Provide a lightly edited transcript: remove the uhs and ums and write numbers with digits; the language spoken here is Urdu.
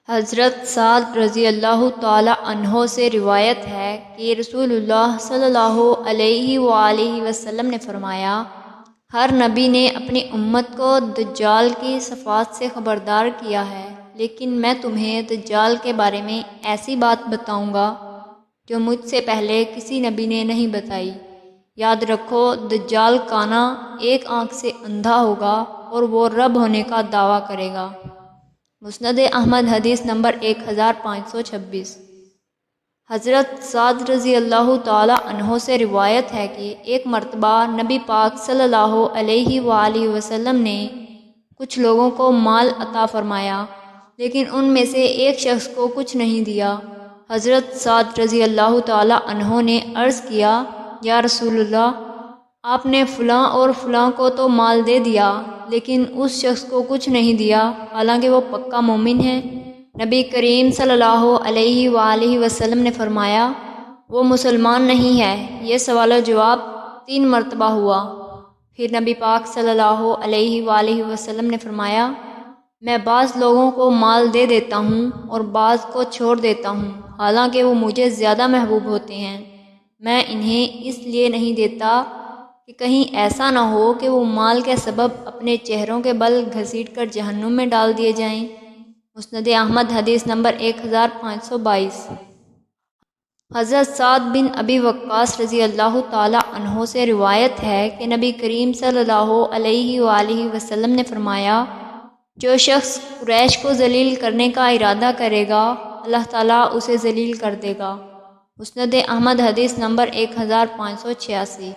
حضرت سعد رضی اللہ تعالی عنہ سے روایت ہے کہ رسول اللہ صلی اللہ علیہ وآلہ وسلم نے فرمایا، ہر نبی نے اپنی امت کو دجال کی صفات سے خبردار کیا ہے، لیکن میں تمہیں دجال کے بارے میں ایسی بات بتاؤں گا جو مجھ سے پہلے کسی نبی نے نہیں بتائی۔ یاد رکھو، دجال کانا، ایک آنکھ سے اندھا ہوگا اور وہ رب ہونے کا دعویٰ کرے گا۔ مسند احمد حدیث نمبر 1526۔ حضرت سعد رضی اللہ تعالی عنہ سے روایت ہے کہ ایک مرتبہ نبی پاک صلی اللہ علیہ وآلہ وسلم نے کچھ لوگوں کو مال عطا فرمایا، لیکن ان میں سے ایک شخص کو کچھ نہیں دیا۔ حضرت سعد رضی اللہ تعالی عنہ نے عرض کیا، یا رسول اللہ، آپ نے فلاں اور فلاں کو تو مال دے دیا، لیکن اس شخص کو کچھ نہیں دیا، حالانکہ وہ پکا مومن ہے۔ نبی کریم صلی اللہ علیہ وآلہ وسلم نے فرمایا، وہ مسلمان نہیں ہے۔ یہ سوال و جواب 3 مرتبہ ہوا۔ پھر نبی پاک صلی اللہ علیہ وآلہ وسلم نے فرمایا، میں بعض لوگوں کو مال دے دیتا ہوں اور بعض کو چھوڑ دیتا ہوں، حالانکہ وہ مجھے زیادہ محبوب ہوتے ہیں۔ میں انہیں اس لیے نہیں دیتا کہ کہیں ایسا نہ ہو کہ وہ مال کے سبب اپنے چہروں کے بل گھسیٹ کر جہنم میں ڈال دیے جائیں۔ مسند احمد حدیث نمبر 1522۔ حضرت سعد بن ابی وقاص رضی اللہ تعالی عنہ سے روایت ہے کہ نبی کریم صلی اللہ علیہ وآلہ وسلم نے فرمایا، جو شخص قریش کو ذلیل کرنے کا ارادہ کرے گا، اللہ تعالیٰ اسے ذلیل کر دے گا۔ مسند احمد حدیث نمبر 1586۔